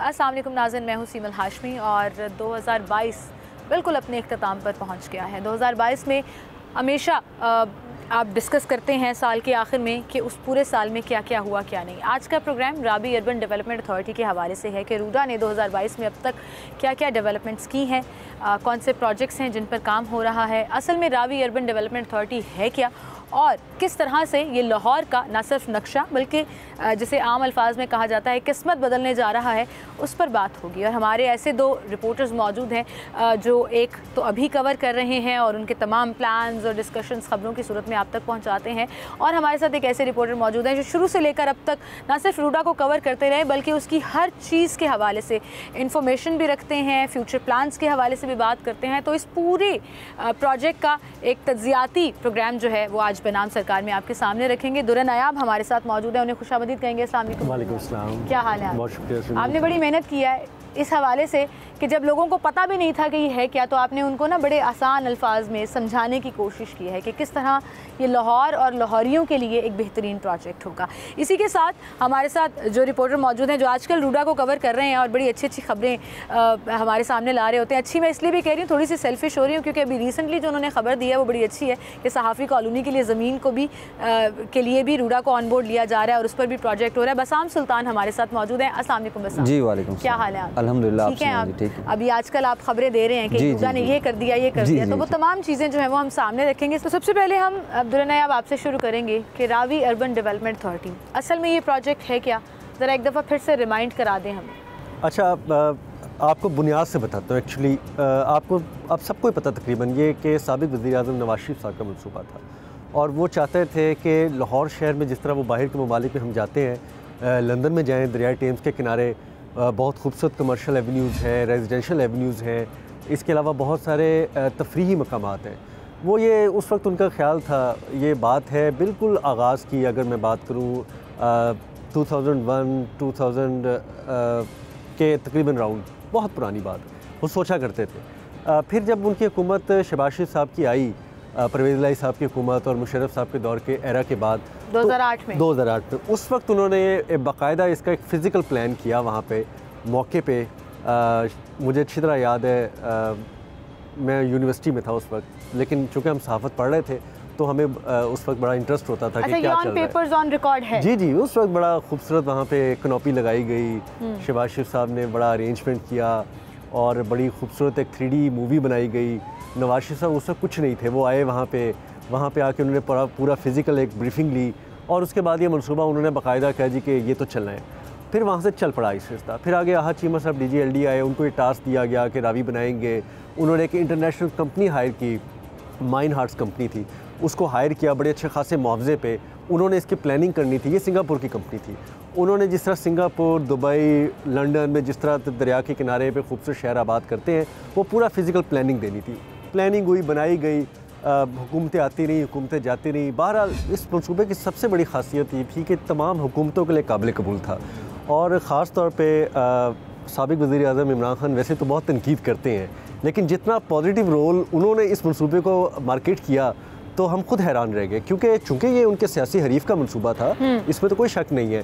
अस्सलाम वालेकुम नाज़रीन, मैं हूँ सीमल हाशमी और 2022 बिल्कुल अपने इख्तिताम पर पहुँच गया है। 2022 में हमेशा आप डिस्कस करते हैं साल के आखिर में कि उस पूरे साल में क्या क्या हुआ क्या नहीं। आज का प्रोग्राम राबी अर्बन डेवलपमेंट अथॉरिटी के हवाले से है कि रूडा ने 2022 में अब तक क्या क्या डेवलपमेंट्स की हैं, कौन से प्रोजेक्ट्स हैं जिन पर काम हो रहा है, असल में राबी अर्बन डेवलपमेंट अथॉरिटी है क्या और किस तरह से ये लाहौर का न सिर्फ नक्शा बल्कि जिसे आम अल्फाज में कहा जाता है किस्मत बदलने जा रहा है, उस पर बात होगी। और हमारे ऐसे दो रिपोर्टर्स मौजूद हैं जो एक तो अभी कवर कर रहे हैं और उनके तमाम प्लान्स और डिस्कशंस खबरों की सूरत में आप तक पहुंचाते हैं, और हमारे साथ एक ऐसे रिपोर्टर मौजूद हैं जो शुरू से लेकर अब तक न सिर्फ रूडा को कवर करते रहे बल्कि उसकी हर चीज़ के हवाले से इंफॉर्मेशन भी रखते हैं, फ्यूचर प्लान्स के हवाले से भी बात करते हैं। तो इस पूरे प्रोजेक्ट का एक तज्जियाती प्रोग्राम जो है वो आज बनाम सरकार में आपके सामने रखेंगे। दुर्र नायाब हमारे साथ मौजूद है, उन्हें खुशामदीद कहेंगे। अस्सलाम वालेकुम। अस्सलाम। क्या हाल है? बहुत शुक्रिया। आपने बड़ी मेहनत किया है इस हवाले से कि जब लोगों को पता भी नहीं था कि ये है क्या, तो आपने उनको ना बड़े आसान अल्फाज में समझाने की कोशिश की है कि किस तरह ये लाहौर और लाहौरियों के लिए एक बेहतरीन प्रोजेक्ट होगा। इसी के साथ हमारे साथ जो रिपोर्टर मौजूद हैं जो आजकल रूडा को कवर कर रहे हैं और बड़ी अच्छी अच्छी खबरें हमारे सामने ला रहे होते हैं। अच्छी मैं इसलिए भी कह रही हूँ, थोड़ी सी सेल्फिश हो रही हूँ क्योंकि अभी रिसेंटली जो उन्होंने खबर दी है वो बड़ी अच्छी है कि सहाफ़ी कॉलोनी के लिए ज़मीन को भी के लिए भी रूडा को ऑन बोर्ड लिया जा रहा है और उस पर भी प्रोजेक्ट हो रहा है। बसाम सुल्तान हमारे साथ मौजूद हैं। अस्सलाम वालेकुम बसाम। जी वालेकुम। क्या हाल है आप? अल्हम्दुलिल्लाह। ठीक है आप? अभी आजकल आप खबरें दे रहे हैं कि रूडा ने ये कर दिया ये कर दिया, तो वो तमाम चीज़ें जो है वो हम सामने रखेंगे। तो सबसे पहले हम दुर्र नायाब आपसे शुरू करेंगे कि रावी अर्बन डेवलपमेंट अथॉरिटी असल में ये प्रोजेक्ट है क्या, ज़रा एक दफ़ा फिर से रिमाइंड करा दें हमें। अच्छा, आपको बुनियाद से बताता हूँ। एक्चुअली आपको अब सबको पता तकरीबन ये कि साबिक़ वज़ीर-ए-आज़म नवाज़ शरीफ साहब का मनसूबा था और वो चाहते थे कि लाहौर शहर में जिस तरह वो बाहर के ममालिक में हम जाते हैं, लंदन में जाएँ, दरियाए टेम्स के किनारे बहुत खूबसूरत कमर्शियल एवेन्यूज़ हैं, रेजिडेंशियल एवेन्यूज़ हैं, इसके अलावा बहुत सारे तफरीही मकामात हैं। वो ये उस वक्त उनका ख्याल था, ये बात है बिल्कुल आगाज़ की, अगर मैं बात करूँ 2001-2000 के तकरीबन राउंड, बहुत पुरानी बात, वो सोचा करते थे। फिर जब उनकी हुकूमत शहबाज शरीफ साहब की आई, परवेज़ इलाही साहब की हुकूमत और मुशर्रफ साहब के दौर के एरा के बाद 2008 में 2008 में उस वक्त उन्होंने बाकायदा इसका एक फ़िज़िकल प्लान किया वहाँ पे मौके पे। मुझे अच्छी तरह याद है, मैं यूनिवर्सिटी में था उस वक्त, लेकिन चूँकि हम सहाफ़त पढ़ रहे थे तो हमें उस वक्त बड़ा इंटरेस्ट होता था कि क्या चल रहा है। ऑन रिकॉर्ड है। जी, उस वक्त बड़ा खूबसूरत वहाँ पे कनोपी लगाई गई, शहबाज शरीफ साहब ने बड़ा अरेंजमेंट किया और बड़ी खूबसूरत एक 3D मूवी बनाई गई। नवाज शरीफ साहब उस वक्त कुछ नहीं थे, वो आए वहाँ पे आके उन्होंने पूरा फिज़िकल एक ब्रीफिंग ली और उसके बाद ये मनसूबा उन्होंने बाकायदा कहा जी कि ये तो चलना है। फिर वहाँ से चल पड़ा इस रिश्ता। फिर आगे आहत चीमा साहब DGLD आए, उनको ये टास्क दिया गया कि रावी बनाएंगे। उन्होंने एक इंटरनेशनल कंपनी हायर की, माइन हार्ट्स कंपनी थी, उसको हायर किया बड़े अच्छे खासे मुआवजे पे। उन्होंने इसकी प्लानिंग करनी थी, ये सिंगापुर की कंपनी थी। उन्होंने जिस तरह सिंगापुर, दुबई, लंदन में जिस तरह दरिया के किनारे पे खूबसूरत शहर आबाद करते हैं, वो पूरा फिज़िकल प्लानिंग देनी थी। प्लानिंग हुई, बनाई गई, हुकूमतें आती रहीं, हुकूमतें जाती रहीं। बहरहाल इस मनसूबे की सबसे बड़ी खासियत ये थी कि तमाम हुकूमतों के लिए काबिल कबूल था और ख़ास तौर पे साबिक़ वज़ीर-ए-आज़म इमरान खान वैसे तो बहुत तनकीद करते हैं, लेकिन जितना पॉजिटिव रोल उन्होंने इस मनसूबे को मार्केट किया तो हम खुद हैरान रह गए, क्योंकि चूँकि ये उनके सियासी हरीफ का मनसूबा था, इसमें तो कोई शक नहीं है।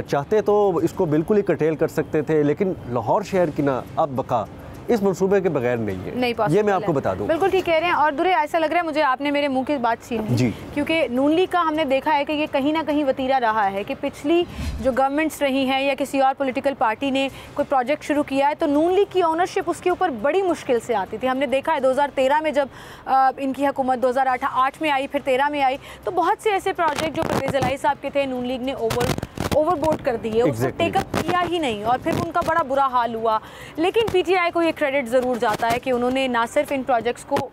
चाहते तो इसको बिल्कुल ही कटेल कर सकते थे, लेकिन लाहौर शहर की ना अब बका इस मंसूबे के बगैर नहीं है, नहीं, ये मैं आपको बता दूं। बिल्कुल ठीक कह रहे हैं। और दुर्रे ऐसा लग रहा है मुझे आपने मेरे मुंह की बात छीन ली, क्योंकि नून लीग का हमने देखा है कि ये कहीं ना कहीं वतीरा रहा है कि पिछली जो गवर्नमेंट्स रही हैं या किसी और पॉलिटिकल पार्टी ने कोई प्रोजेक्ट शुरू किया है तो नून लीग की ओनरशिप उसके ऊपर बड़ी मुश्किल से आती थी। हमने देखा है 2013 में जब इनकी हुकूमत 2008 में आई, फिर 13 में आई, तो बहुत से ऐसे प्रोजेक्ट जो परवेज़ इलाही साहब के थे नून लीग ने ओवरबोर्ड कर दिए, उसको टेकअप किया ही नहीं और फिर उनका बड़ा बुरा हाल हुआ। लेकिन PTI को ये क्रेडिट ज़रूर जाता है कि उन्होंने ना सिर्फ इन प्रोजेक्ट्स को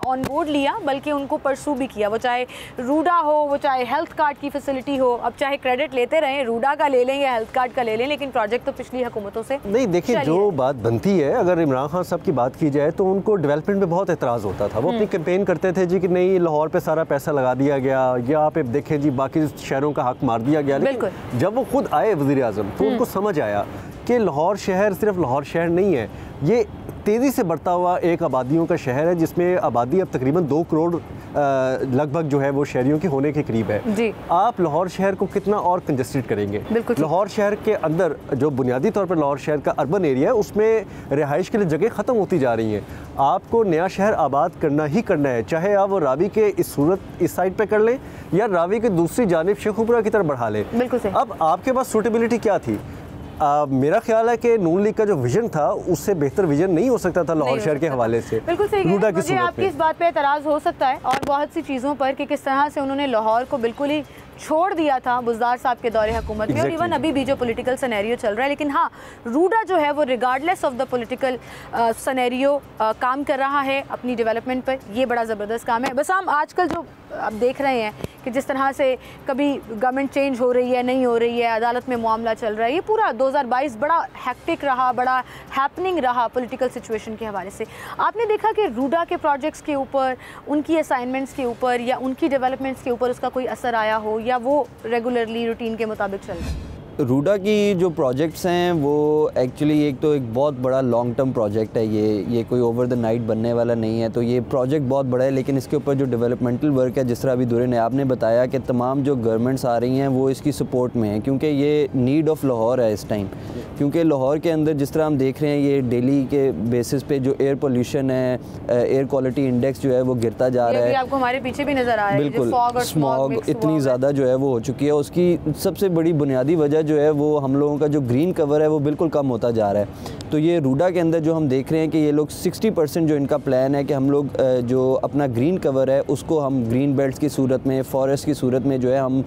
ऑन बोर्ड लिया बल्कि उनको परसू भी किया, वो चाहे रूडा हो, वो चाहे हेल्थ कार्ड की फैसिलिटी हो। अब चाहे क्रेडिट लेते रहें, रूडा का ले लें या हेल्थ कार्ड का ले लें, लेकिन प्रोजेक्ट तो पिछली हुकूमतों से नहीं। देखिए, जो बात बनती है, अगर इमरान खान साहब की बात की जाए तो उनको डेवलपमेंट में बहुत एतराज़ होता था। वो अपनी कैंपेन करते थे जी कि नहीं, लाहौर पे सारा पैसा लगा दिया गया, या आप देखें जी बाकी शहरों का हक मार दिया गया। लेकिन जब वो खुद आए वज़ीर-ए-आज़म तो उनको समझ आया कि लाहौर शहर सिर्फ लाहौर शहर नहीं है, ये तेज़ी से बढ़ता हुआ एक आबादियों का शहर है, जिसमें आबादी अब तकरीबन 2 करोड़ लगभग जो है वो शहरियों के होने के करीब है जी। आप लाहौर शहर को कितना और कंजस्टेड करेंगे? लाहौर शहर के अंदर जो बुनियादी तौर पर लाहौर शहर का अर्बन एरिया है, उसमें रिहाइश के लिए जगह ख़त्म होती जा रही हैं। आपको नया शहर आबाद करना ही करना है, चाहे आप वो रावी के इस साइड पे कर लें या रावी के दूसरी जानिब शेखुपुरा की तरफ बढ़ा लें। अब आपके पास सूटेबिलिटी क्या थी? मेरा ख्याल है कि नून लीग का जो विजन था उससे बेहतर विजन नहीं हो सकता था लाहौर शहर के हवाले से। बिल्कुल सही है। मुझे आपकी इस बात पे एतराज़ हो सकता है और बहुत सी चीज़ों पर कि किस तरह से उन्होंने लाहौर को बिल्कुल ही छोड़ दिया था बुज़दार साहब के दौरे हुकूमत में और इवन अभी भी जो पॉलिटिकल सिनेरियो चल रहा है। लेकिन हाँ, रूडा जो है वो regardless of the political scenario काम कर रहा है अपनी डेवलपमेंट पर। ये बड़ा ज़बरदस्त काम है। बस हम आजकल जो आप देख रहे हैं कि जिस तरह से कभी गवर्नमेंट चेंज हो रही है, नहीं हो रही है, अदालत में मामला चल रहा है, ये पूरा 2022 बड़ा हैक्टिक रहा, बड़ा हैपनिंग रहा पॉलिटिकल सिचुएशन के हवाले से। आपने देखा कि रूडा के प्रोजेक्ट्स के ऊपर, उनकी असाइनमेंट्स के ऊपर या उनकी डेवलपमेंट्स के ऊपर उसका कोई असर आया हो या वो रेगुलरली रूटीन के मुताबिक चल रहा है? रूडा की जो प्रोजेक्ट्स हैं वो एक्चुअली एक बहुत बड़ा लॉन्ग टर्म प्रोजेक्ट है। ये कोई ओवर द नाइट बनने वाला नहीं है। तो ये प्रोजेक्ट बहुत बड़ा है, लेकिन इसके ऊपर जो डेवलपमेंटल वर्क है, जिस तरह अभी दुरे ने आपने बताया कि तमाम जो गवर्नमेंट्स आ रही हैं वो इसकी सपोर्ट में हैं, क्योंकि ये नीड ऑफ लाहौर है इस टाइम। क्योंकि लाहौर के अंदर जिस तरह हम देख रहे हैं, ये डेली के बेसिस पे जो एयर पोल्यूशन है, एयर क्वालिटी इंडेक्स जो है वो गिरता जा रहा है। आपको हमारे पीछे भी नज़र आ रहा है, बिल्कुल स्मॉग इतनी ज़्यादा जो है वो हो चुकी है। उसकी सबसे बड़ी बुनियादी वजह जो है वो हम लोगों का जो ग्रीन कवर है वो बिल्कुल कम होता जा रहा है। तो ये रूडा के अंदर जो हम देख रहे हैं कि ये लोग 60% जो इनका प्लान है कि हम लोग जो अपना ग्रीन कवर है उसको हम ग्रीन बेल्ट्स की सूरत में, फॉरेस्ट की सूरत में जो है हम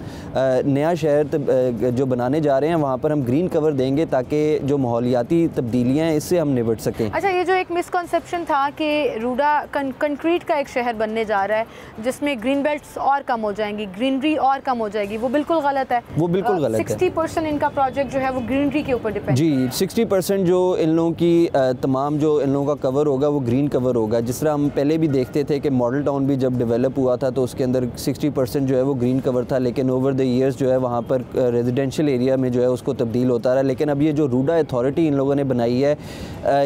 नया शहर जो बनाने जा रहे हैं वहाँ पर हम ग्रीन कवर देंगे ताकि जो माहौलियाती तब्दीलियाँ हैं इससे हम निपट सकें। अच्छा, ये जो एक मिसकॉन्सेप्शन था कि रूडा कंक्रीट का एक शहर बनने जा रहा है जिसमें ग्रीन बेल्ट्स और कम हो जाएंगी, ग्रीनरी और कम हो जाएगी, वो बिल्कुल गलत है। वो बिल्कुल गलत है। 60% इनका प्रोजेक्ट जो है वो ग्रीनरी के ऊपर डिपेंड। जी, 60% जो इन लोगों की तमाम जो इन लोगों का कवर होगा वो ग्रीन कवर होगा। जिस तरह हम पहले भी देखते थे कि मॉडल टाउन भी जब डेवलप हुआ था तो उसके अंदर 60% जो है वो ग्रीन कवर था, लेकिन ओवर द ईयर्स जो है वहाँ पर रेजिडेंशियल एरिया में जो है उसको तब्दील होता रहा। लेकिन अब ये जो रूडा अथॉरिटी इन लोगों ने बनाई है,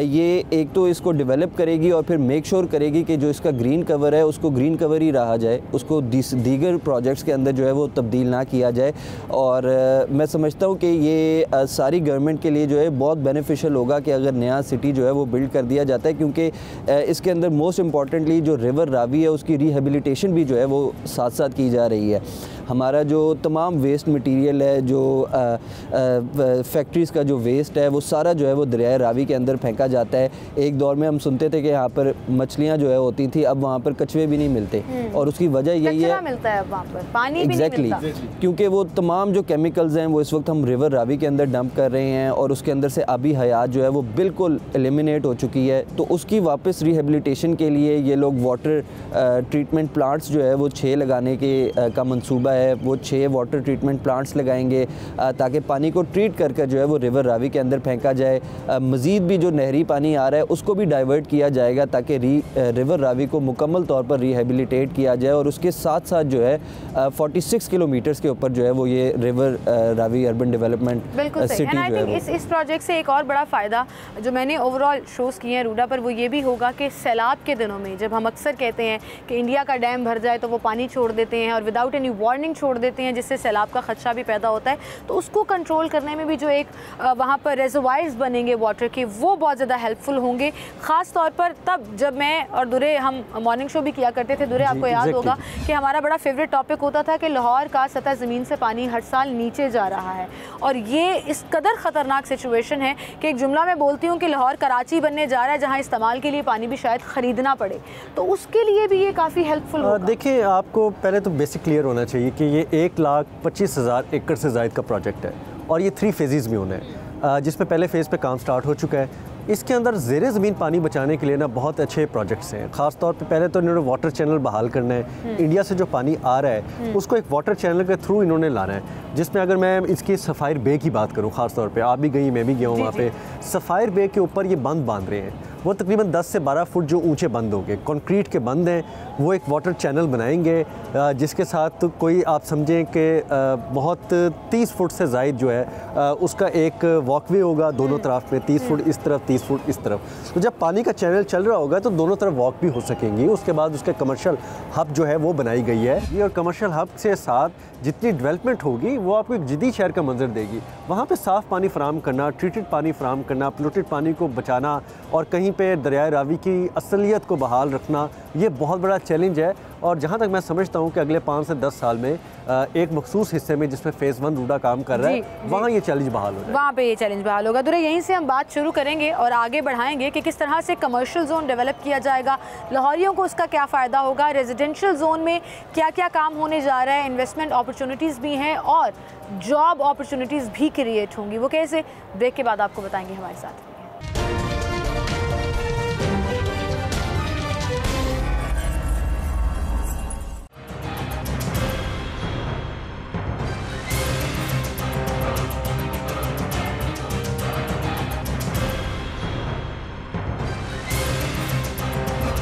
ये एक तो इसको डेवलप करेगी और फिर मेक श्योर करेगी कि जो इसका ग्रीन कवर है उसको ग्रीन कवर ही रहा जाए, उसको दीगर प्रोजेक्ट्स के अंदर जो है वो तब्दील ना किया जाए। और मैं समझता हूँ कि ये सारी गवर्नमेंट के लिए जो है बहुत बेनिफिशियल होगा कि अगर नया सिटी जो है वो बिल्ड कर दिया जाता है, क्योंकि इसके अंदर मोस्ट इम्पॉर्टेंटली जो रिवर रावी है उसकी रिहेबिलिटेशन भी जो है वो साथ साथ की जा रही है। हमारा जो तमाम वेस्ट मटेरियल है, जो फैक्ट्रीज़ का जो वेस्ट है वो सारा जो है वो दरियाए रावी के अंदर फेंका जाता है। एक दौर में हम सुनते थे कि यहाँ पर मछलियाँ जो है होती थी, अब वहाँ पर कछुए भी नहीं मिलते और उसकी वजह यही है मिलता है वहाँ पर पानी एग्जैक्टली क्योंकि वो तमाम जो केमिकल्स हैं वो इस वक्त हम रिवर रावी के अंदर डंप कर रहे हैं और उसके अंदर से आबी हयात जो है वो बिल्कुल एलिमिनेट हो चुकी है। तो उसकी वापस रिहेबिलिटेशन के लिए ये लोग वाटर ट्रीटमेंट प्लांट्स जो है वो 6 लगाने के का मंसूबा है। वो 6 वाटर ट्रीटमेंट प्लांट्स लगाएंगे ताकि पानी को ट्रीट कर जो है वो रिवर रावी के अंदर फेंका जाए। मज़ीद भी जो नहरी पानी आ रहा है उसको भी डाइवर्ट किया जाएगा ताकि रिवर रावी को मुकम्मल तौर पर रिहेबिलिटेट किया जाए। और उसके साथ साथ जो है 46 किलोमीटर्स के ऊपर जो है वो ये river Ravi urban development city जो है इस प्रोजेक्ट से एक और बड़ा फ़ायदा जो मैंने ओवरऑल शोज़ किए हैं रूडा पर वो ये भी होगा कि सैलाब के दिनों में जब हम अक्सर कहते हैं कि इंडिया का डैम भर जाए तो वो पानी छोड़ देते हैं और विदाउट एनी वार्निंग छोड़ देते हैं, जिससे सैलाब का खदशा भी पैदा होता है। तो उसको कंट्रोल करने में भी जो एक वहाँ पर रेजर्वायर्स बनेंगे वाटर के, वो बहुत ज़्यादा हेल्पफुल होंगे। ख़ास तौर पर तब जब मैं और दुरे हम मॉर्निंग शो भी किया करते थे। दुरे आपको याद होगा कि हमारा बड़ा फेवरेट टॉपिक होता था कि लाहौर का सतह ज़मीन से पानी हर साल नीचे जा रहा है और ये इस कदर ख़तरनाक सिचुएशन है कि एक जुमला मैं बोलती हूँ कि लाहौर कराची बनने जा रहा है जहाँ इस्तेमाल के लिए पानी भी शायद ख़रीदना पड़े। तो उसके लिए भी ये काफ़ी हेल्पफुल होगा। देखिए, आपको पहले तो बेसिक क्लियर होना चाहिए कि ये 1,25,000 एकड़ से ज़ायद का प्रोजेक्ट है और ये 3 फेजेज़ में होना है, जिसमें पहले फ़ेज़ पे काम स्टार्ट हो चुका है। इसके अंदर ज़ेरे ज़मीन पानी बचाने के लिए ना बहुत अच्छे प्रोजेक्ट्स हैं। ख़ास तौर पे पहले तो इन्होंने वाटर चैनल बहाल करना है। इंडिया से जो पानी आ रहा है उसको एक वाटर चैनल के थ्रू इन्होंने लाना है, जिसमें अगर मैं इसकी सफ़ायर बे की बात करूँ, ख़ास तौर पे आप भी गई, मैं भी गया हूँ वहाँ पे। सफ़ायर बे के ऊपर ये बंद बांध रहे हैं वो तकरीबन 10 से 12 फुट जो ऊंचे बंद होंगे, कंक्रीट के बंद हैं। वो एक वाटर चैनल बनाएंगे जिसके साथ कोई आप समझें कि बहुत 30 फुट से ज़ायद जो है उसका एक वॉकवे होगा दोनों तरफ में, 30 फुट इस तरफ 30 फुट इस तरफ। तो जब पानी का चैनल चल रहा होगा तो दोनों तरफ वॉक भी हो सकेंगी। उसके बाद उसका कमर्शियल हब जो है वो बनाई गई है ये, और कमर्शियल हब से साथ जितनी डेवलपमेंट होगी वो आपको एक जदीद शहर का मंजर देगी। वहाँ पे साफ़ पानी फराम करना, ट्रीटेड पानी फराम करना, पोल्यूटेड पानी को बचाना और कहीं पे दरियाए रावी की असलियत को बहाल रखना, ये बहुत बड़ा चैलेंज है। और जहाँ तक मैं समझता हूँ कि अगले 5 से 10 साल में एक मखसूस हिस्से में जिसमें फ़ेज़ 1 रूडा काम कर रहा है, वहाँ ये चैलेंज बहाल हो जाएगा, वहाँ पे ये चैलेंज बहाल होगा। दुर्रे, यहीं से हम बात शुरू करेंगे और आगे बढ़ाएंगे कि किस तरह से कमर्शियल जोन डेवलप किया जाएगा, लाहौरियों को उसका क्या फ़ायदा होगा, रेजिडेंशियल जोन में क्या क्या काम होने जा रहा है, इन्वेस्टमेंट अपॉर्चुनिटीज़ भी हैं और जॉब अपॉर्चुनिटीज़ भी क्रिएट होंगी। वो कैसे, ब्रेक के बाद आपको बताएंगे। हमारे साथ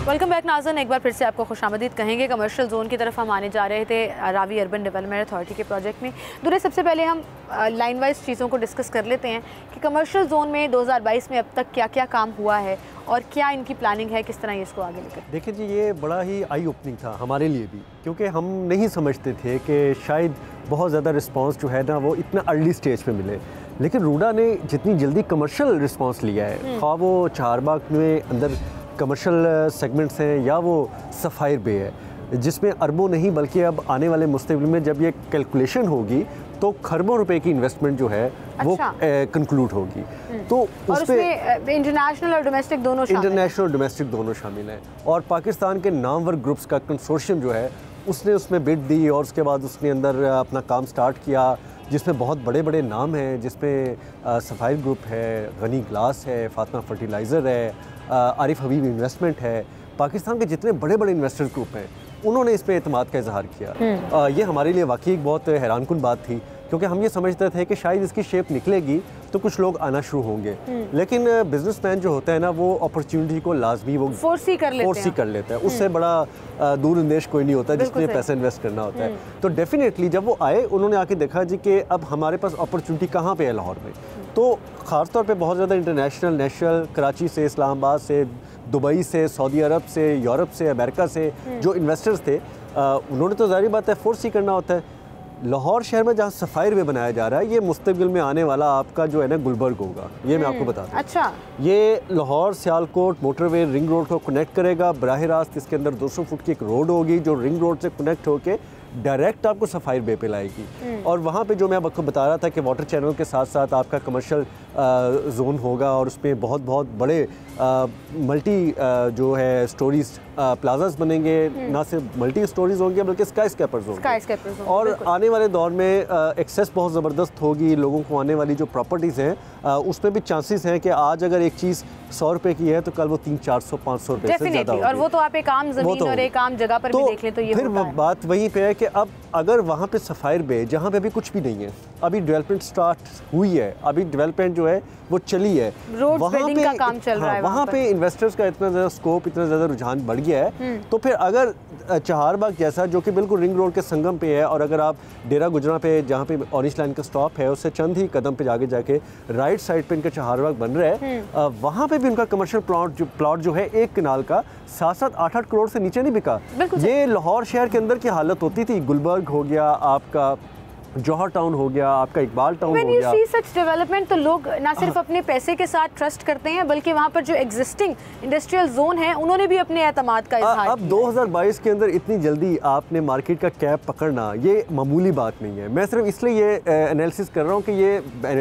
वेलकम बैक नाज़रीन, एक बार फिर से आपको खुशामदीद कहेंगे। कमर्शियल जोन की तरफ हम आने जा रहे थे रावी अर्बन डेवलपमेंट अथॉरिटी के प्रोजेक्ट में। दुर्रे, सबसे पहले हम लाइन वाइज चीज़ों को डिस्कस कर लेते हैं कि कमर्शियल जोन में 2022 में अब तक क्या क्या काम हुआ है और क्या इनकी प्लानिंग है, किस तरह इसको आगे लेकर। देखिए जी, ये बड़ा ही आई ओपनिंग था हमारे लिए भी, क्योंकि हम नहीं समझते थे कि शायद बहुत ज़्यादा रिस्पॉन्स जो है ना वो इतना अर्ली स्टेज पे मिले। लेकिन रूडा ने जितनी जल्दी कमर्शियल रिस्पॉन्स लिया है, खा वो चहारबाग में अंदर कमर्शियल सेगमेंट्स हैं या वो सफ़ायर बे है, जिसमें अरबों नहीं बल्कि अब आने वाले मुस्तकबिल में जब ये कैलकुलेशन होगी तो खरबों रुपए की इन्वेस्टमेंट जो है वो कंक्लूड होगी। तो उसमें इंटरनेशनल और डोमेस्टिक दोनों शामिल हैं। इंटरनेशनल और डोमेस्टिक दोनों शामिल हैं। और पाकिस्तान के नामवर ग्रुप्स का कंसोर्शियम जो है उसने उसमें बिड दी और उसके बाद उसके अंदर अपना काम स्टार्ट किया, जिसमें बहुत बड़े बड़े नाम हैं, जिसमें सफ़ायर ग्रुप है, गनी ग्लास है, फातिमा फर्टिलाइज़र है, आरिफ हबीब इन्वेस्टमेंट है। पाकिस्तान के जितने बड़े बड़े इन्वेस्टर्स ग्रुप हैं उन्होंने इस पर एतमाद का इजहार किया। ये हमारे लिए वाकई एक बहुत हैरानकुन बात थी, क्योंकि हम ये समझते थे कि शायद इसकी शेप निकलेगी तो कुछ लोग आना शुरू होंगे, लेकिन बिजनेसमैन जो होता है ना वो अपॉर्चुनिटी को लाजमी वो फोर्स ही कर लेता है। उससे बड़ा दूरअंदेश कोई नहीं होता जिसने पैसा इन्वेस्ट करना होता है। तो डेफिनेटली जब वो आए उन्होंने आके देखा जी कि अब हमारे पास अपॉर्चुनिटी कहाँ पे है लाहौर में। तो ख़ास तौर पे बहुत ज़्यादा इंटरनेशनल, नेशनल, कराची से, इस्लामाबाद से, दुबई से, सऊदी अरब से, यूरोप से, अमेरिका से जो इन्वेस्टर्स थे उन्होंने तो ज़ाहिर बात है फोर्स ही करना होता है। लाहौर शहर में जहाँ सफ़ायर वे बनाया जा रहा है, ये मुस्तकबिल में आने वाला आपका जो है ना गुलबर्ग होगा, ये मैं आपको बता दूँ। अच्छा, ये Lahore Sialkot motorway ring road को कनेक्ट करेगा बराह रास्त। इसके अंदर 200 फुट की एक रोड होगी जो रिंग रोड से कनेक्ट होकर डायरेक्ट आपको सफ़ायर बे पे लाएगी। और वहाँ पे जो मैं आपको बता रहा था कि वाटर चैनल के साथ साथ आपका कमर्शियल जोन होगा और उसमें बहुत बहुत बड़े मल्टी जो है स्टोरीज प्लाजास बनेंगे। ना सिर्फ मल्टी स्टोरीज होंगे बल्कि स्काई स्केपर्स होंगे। और आने वाले दौर में एक्सेस बहुत ज़बरदस्त होगी लोगों को। आने वाली जो प्रॉपर्टीज़ हैं उसमें भी चांसेस हैं कि आज अगर एक चीज़ 100 रुपये की है तो कल वो 300-400-500 रुपये से ज़्यादा होगी। और वो तो आप एक आम ज़मीन और एक आम जगह पर भी देख लें तो ये फिर बात वहीं पे है कि अब अगर वहाँ पे सफ़ायर बे जहाँ पे अभी कुछ भी नहीं है, अभी डेवलपमेंट स्टार्ट हुई है, अभी डेवलपमेंट जो है वो चली है, वहाँ पे का काम चल रहा है, वहाँ पे इन्वेस्टर्स का इतना ज़्यादा स्कोप, इतना ज़्यादा रुझान बढ़ गया है। तो फिर अगर चहारबाग जैसा जो कि बिल्कुल रिंग रोड के संगम पे है, और अगर आप डेरा गुजरा पे जहाँ पे ऑरेंज लाइन का स्टॉप है उससे चंद ही कदम पे आगे जाके राइट साइड पे इनका चहारबाग बन रहा है, वहाँ पे भी उनका कमर्शियल प्लॉट जो है 1 कनाल का 7-7, 8-8 करोड़ से नीचे नहीं बिका। ये लाहौर शहर के अंदर की हालत होती थी। गुलबर्ग हो गया, आपका जौहर टाउन हो गया, आपका इकबाल टाउन हो गया। सच डेवलपमेंट तो लोग ना सिर्फ अपने पैसे के साथ ट्रस्ट करते हैं बल्कि वहाँ पर जो एग्जिस्टिंग इंडस्ट्रियल जोन है उन्होंने भी अपने एतमाद का इजहार किया। अब 2022 के अंदर इतनी जल्दी आपने मार्केट का कैप पकड़ना ये मामूली बात नहीं है। मैं सिर्फ इसलिए ये एनालिसिस कर रहा हूँ कि ये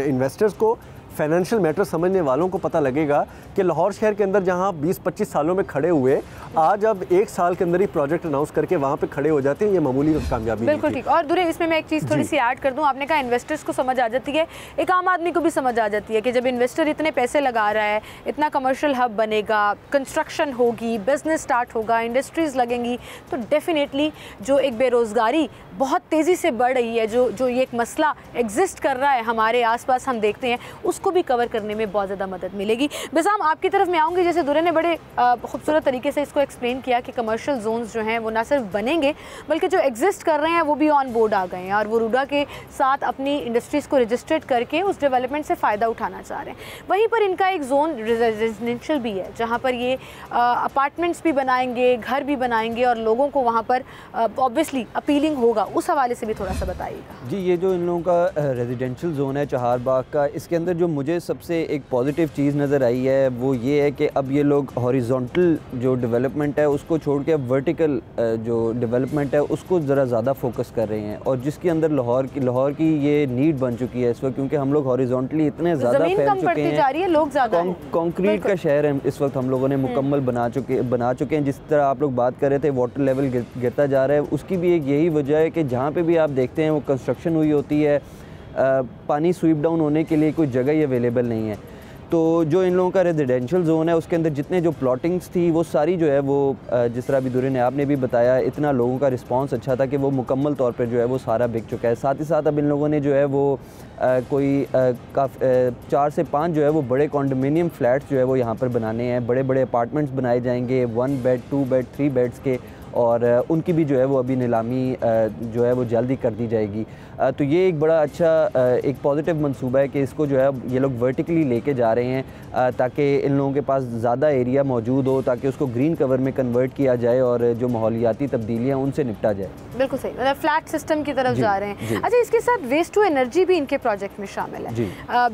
इन्वेस्टर्स को, फाइनेंशियल मैटर समझने वालों को पता लगेगा कि लाहौर शहर के अंदर जहां 20-25 सालों में खड़े हुए आज अब 1 साल के अंदर ही प्रोजेक्ट अनाउंस करके वहाँ पे खड़े हो जाते हैं, ये मामूली कामयाबी। बिल्कुल ठीक। और दुरे इसमें मैं एक चीज़ थोड़ी सी ऐड कर दूं, आपने कहा इन्वेस्टर्स को समझ आ जाती है, एक आम आदमी को भी समझ आ जाती है कि जब इन्वेस्टर इतने पैसे लगा रहा है, इतना कमर्शियल हब बनेगा, कंस्ट्रक्शन होगी, बिजनेस स्टार्ट होगा, इंडस्ट्रीज़ लगेंगी, तो डेफिनेटली जो एक बेरोज़गारी बहुत तेज़ी से बढ़ रही है, जो ये एक मसला एग्जिस्ट कर रहा है हमारे आसपास हम देखते हैं, उसको भी कवर करने में बहुत ज़्यादा मदद मिलेगी। बिसाम आपकी तरफ मैं आऊँगी, जैसे दुरे ने बड़े खूबसूरत तरीके से इसको एक्सप्लेन किया कि कमर्शियल जोन्स जो हैं वो ना सिर्फ बनेंगे बल्कि जो एग्जिस्ट कर रहे हैं वो भी ऑन बोर्ड आ गए हैं और वो रूडा के साथ अपनी इंडस्ट्रीज़ को रजिस्ट्रेट करके उस डेवलपमेंट से फ़ायदा उठाना चाह रहे हैं। वहीं पर इनका एक जोन रेजिडेंशियल भी है जहाँ पर ये अपार्टमेंट्स भी बनाएंगे, घर भी बनाएंगे और लोगों को वहाँ पर ऑब्वियसली अपीलिंग होगा, उस हवाले से भी थोड़ा सा बताइएगा। जी, ये जो इन लोगों का रेजिडेंशियल जोन है चहारबाग का, इसके अंदर जो मुझे सबसे एक पॉजिटिव चीज़ नज़र आई है वो ये है कि अब ये लोग हॉरिजॉन्टल जो डेवलपमेंट है उसको छोड़ के वर्टिकल जो डेवलपमेंट है उसको ज़रा ज़्यादा फोकस कर रहे हैं, और जिसके अंदर लाहौर की ये नीड बन चुकी है इस वक्त, क्योंकि हम लोग हॉरिजॉन्टली इतने ज़्यादा फैल चुके हैं, लोग ज़्यादा कंक्रीट का शहर है इस वक्त हम लोगों ने मुकम्मल बना चुके हैं। जिस तरह आप लोग बात कर रहे थे वाटर लेवल गिरता जा रहा है, उसकी भी एक यही वजह है कि जहाँ पे भी आप देखते हैं वो कंस्ट्रक्शन हुई होती है, पानी स्वीप डाउन होने के लिए कोई जगह ही अवेलेबल नहीं है। तो जो इन लोगों का रेजिडेंशियल जोन है उसके अंदर जितने जो प्लॉटिंग्स थी वो सारी जो है वो जिस तरह अभी दुरे ने आपने भी बताया, इतना लोगों का रिस्पांस अच्छा था कि वो मुकम्मल तौर पर जो है वो सारा बिक चुका है। साथ ही साथ अब इन लोगों ने जो है वो कोई 4 से 5 जो है वो बड़े कॉन्डोमिनियम फ्लैट्स जो है वो यहाँ पर बनाने हैं, बड़े बड़े अपार्टमेंट्स बनाए जाएंगे 1 बेड 2 बेड 3 बेड्स के, और उनकी भी जो है वो अभी नीलामी जो है वो जल्दी कर दी जाएगी। तो ये एक बड़ा अच्छा एक पॉजिटिव मंसूबा है कि इसको जो है ये लोग वर्टिकली लेके जा रहे हैं ताकि इन लोगों के पास ज़्यादा एरिया मौजूद हो, ताकि उसको ग्रीन कवर में कन्वर्ट किया जाए और जो माहौलियाती तब्दीलियाँ उनसे निपटा जाए। बिल्कुल सही, मतलब फ्लैट सिस्टम की तरफ जा रहे हैं। अच्छा, इसके साथ वेस्ट टू एनर्जी भी इनके प्रोजेक्ट में शामिल है,